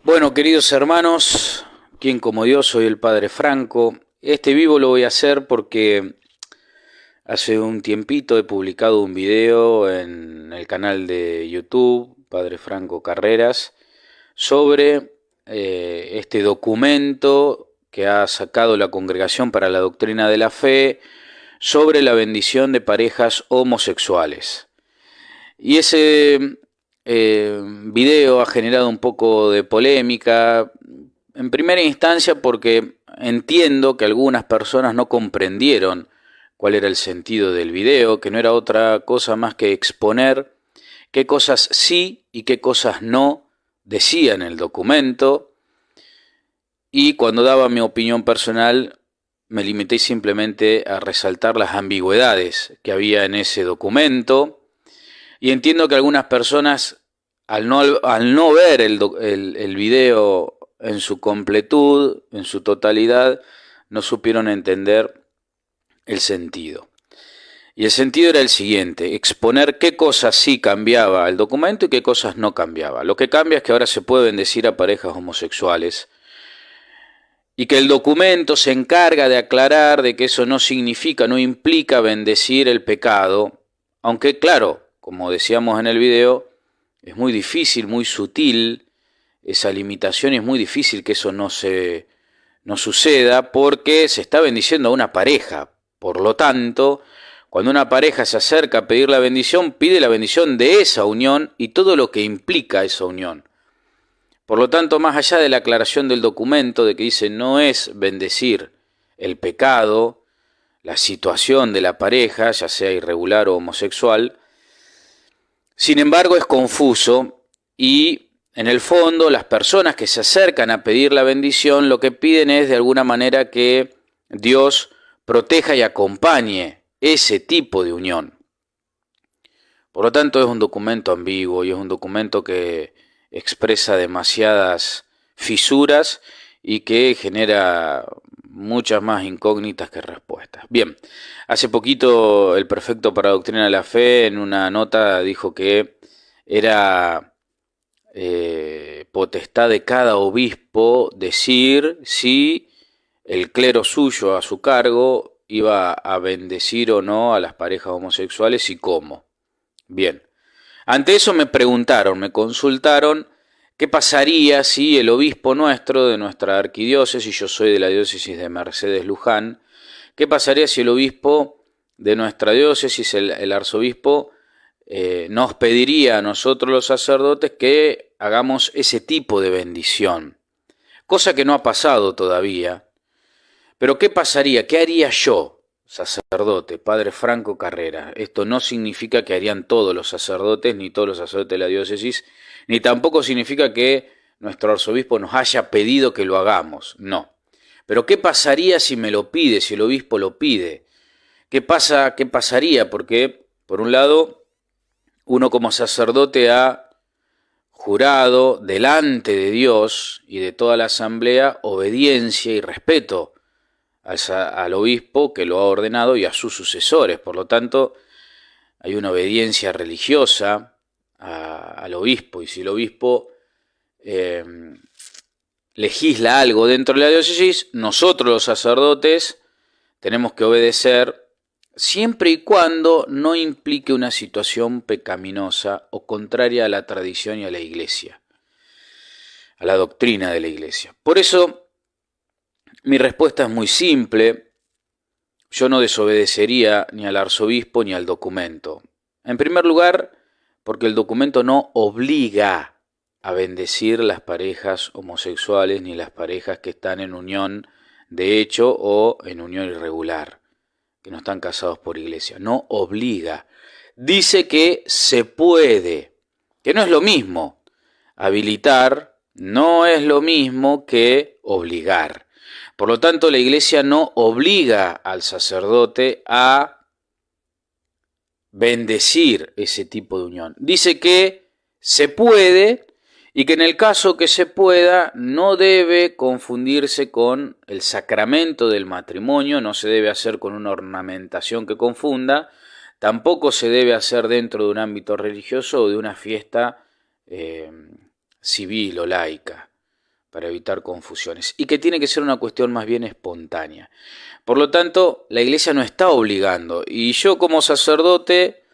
Bueno, queridos hermanos, quien como Dios, soy el Padre Franco. Este vivo lo voy a hacer porque hace un tiempito he publicado un video en el canal de YouTube, Padre Franco Carreras, sobre este documento que ha sacado la Congregación para la Doctrina de la Fe sobre la bendición de parejas homosexuales. Y ese video ha generado un poco de polémica, en primera instancia porque entiendo que algunas personas no comprendieron cuál era el sentido del video, que no era otra cosa más que exponer qué cosas sí y qué cosas no decía en el documento, y cuando daba mi opinión personal me limité simplemente a resaltar las ambigüedades que había en ese documento. Y entiendo que algunas personas, al no ver el video en su completud, en su totalidad, no supieron entender el sentido. Y el sentido era el siguiente: exponer qué cosas sí cambiaba el documento y qué cosas no cambiaba. Lo que cambia es que ahora se puede bendecir a parejas homosexuales, y que el documento se encarga de aclarar de que eso no significa, no implica bendecir el pecado, aunque claro, como decíamos en el video, es muy difícil, muy sutil esa limitación, y es muy difícil que eso no suceda, porque se está bendiciendo a una pareja. Por lo tanto, cuando una pareja se acerca a pedir la bendición, pide la bendición de esa unión y todo lo que implica esa unión. Por lo tanto, más allá de la aclaración del documento de que dice no es bendecir el pecado, la situación de la pareja, ya sea irregular o homosexual, sin embargo es confuso, y en el fondo las personas que se acercan a pedir la bendición lo que piden es de alguna manera que Dios proteja y acompañe ese tipo de unión. Por lo tanto es un documento ambiguo y es un documento que expresa demasiadas fisuras y que genera muchas más incógnitas que respuestas. Bien, hace poquito el prefecto para Doctrina de la Fe en una nota dijo que era potestad de cada obispo decir si el clero suyo a su cargo iba a bendecir o no a las parejas homosexuales y cómo. Bien, ante eso me preguntaron, me consultaron qué pasaría si el obispo nuestro de nuestra arquidiócesis, yo soy de la diócesis de Mercedes Luján, qué pasaría si el obispo de nuestra diócesis, el arzobispo, nos pediría a nosotros los sacerdotes que hagamos ese tipo de bendición, cosa que no ha pasado todavía. Pero ¿qué pasaría? ¿Qué haría yo, sacerdote, Padre Franco Carrera? Esto no significa que harían todos los sacerdotes, ni todos los sacerdotes de la diócesis, ni tampoco significa que nuestro arzobispo nos haya pedido que lo hagamos, no. Pero ¿qué pasaría si me lo pide, si el obispo lo pide? ¿Qué pasaría? Porque, por un lado, uno como sacerdote ha jurado delante de Dios y de toda la asamblea obediencia y respeto al obispo que lo ha ordenado y a sus sucesores. Por lo tanto, hay una obediencia religiosa al obispo, y si el obispo legisla algo dentro de la diócesis, nosotros los sacerdotes tenemos que obedecer siempre y cuando no implique una situación pecaminosa o contraria a la tradición y a la iglesia, a la doctrina de la iglesia. Por eso, mi respuesta es muy simple: yo no desobedecería ni al arzobispo ni al documento. En primer lugar, porque el documento no obliga a bendecir las parejas homosexuales ni las parejas que están en unión de hecho o en unión irregular, que no están casados por iglesia. No obliga. Dice que se puede, que no es lo mismo. Habilitar no es lo mismo que obligar. Por lo tanto, la iglesia no obliga al sacerdote a bendecir ese tipo de unión. Dice que se puede, y que en el caso que se pueda no debe confundirse con el sacramento del matrimonio, no se debe hacer con una ornamentación que confunda, tampoco se debe hacer dentro de un ámbito religioso o de una fiesta civil o laica. para evitar confusiones, y que tiene que ser una cuestión más bien espontánea. Por lo tanto, la Iglesia no está obligando, y yo como sacerdote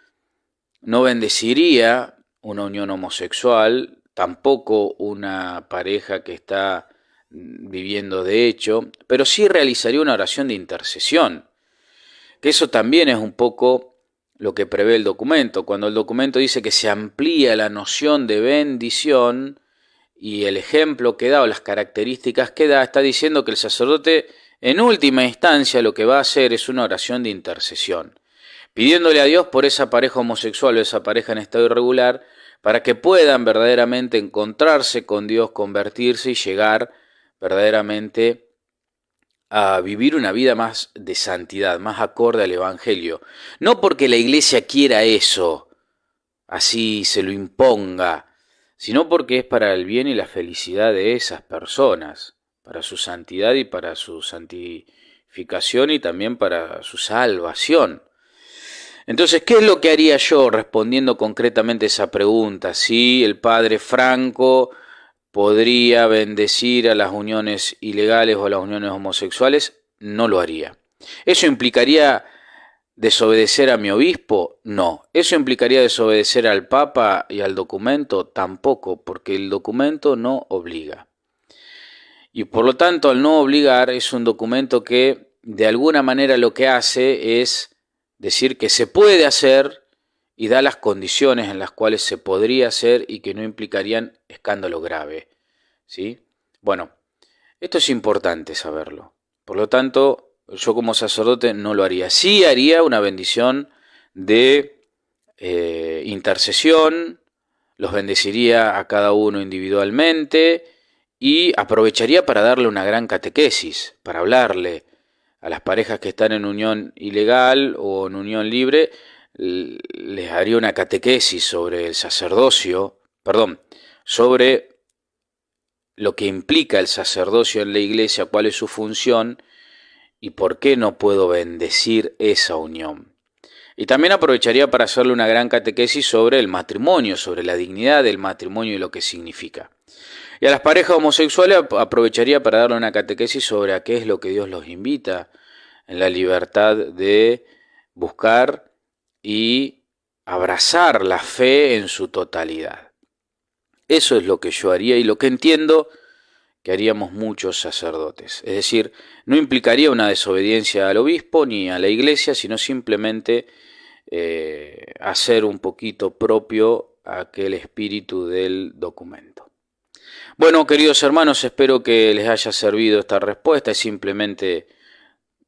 no bendeciría una unión homosexual, tampoco una pareja que está viviendo de hecho, pero sí realizaría una oración de intercesión, que eso también es un poco lo que prevé el documento. Cuando el documento dice que se amplía la noción de bendición, y el ejemplo que da o las características que da, está diciendo que el sacerdote en última instancia lo que va a hacer es una oración de intercesión, pidiéndole a Dios por esa pareja homosexual o esa pareja en estado irregular, para que puedan verdaderamente encontrarse con Dios, convertirse y llegar verdaderamente a vivir una vida más de santidad, más acorde al Evangelio. No porque la Iglesia quiera eso, así se lo imponga, sino porque es para el bien y la felicidad de esas personas, para su santidad y para su santificación y también para su salvación. Entonces, ¿qué es lo que haría yo respondiendo concretamente esa pregunta? Si el padre Franco podría bendecir a las uniones ilegales o a las uniones homosexuales, no lo haría. ¿Eso implicaría desobedecer a mi obispo? No. ¿Eso implicaría desobedecer al Papa y al documento? Tampoco, porque el documento no obliga. Y por lo tanto, al no obligar, es un documento que de alguna manera lo que hace es decir que se puede hacer y da las condiciones en las cuales se podría hacer y que no implicarían escándalo grave, ¿sí? Bueno, esto es importante saberlo. Por lo tanto, yo como sacerdote no lo haría. Sí haría una bendición de intercesión, los bendeciría a cada uno individualmente y aprovecharía para darle una gran catequesis, para hablarle a las parejas que están en unión ilegal o en unión libre, les haría una catequesis sobre el sacerdocio, sobre lo que implica el sacerdocio en la Iglesia, cuál es su función y por qué no puedo bendecir esa unión. Y también aprovecharía para hacerle una gran catequesis sobre el matrimonio, sobre la dignidad del matrimonio y lo que significa. Y a las parejas homosexuales aprovecharía para darle una catequesis sobre a qué es lo que Dios los invita en la libertad de buscar y abrazar la fe en su totalidad. Eso es lo que yo haría y lo que entiendo que haríamos muchos sacerdotes. Es decir, no implicaría una desobediencia al obispo ni a la Iglesia, sino simplemente hacer un poquito propio aquel espíritu del documento. Bueno, queridos hermanos, espero que les haya servido esta respuesta. Es simplemente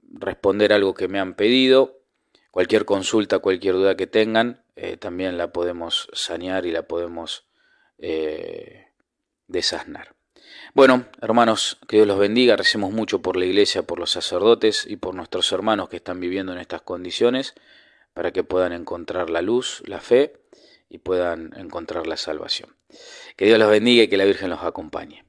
responder algo que me han pedido. Cualquier consulta, cualquier duda que tengan, también la podemos sanear y la podemos desasnar. Bueno, hermanos, que Dios los bendiga. Recemos mucho por la Iglesia, por los sacerdotes y por nuestros hermanos que están viviendo en estas condiciones, para que puedan encontrar la luz, la fe y puedan encontrar la salvación. Que Dios los bendiga y que la Virgen los acompañe.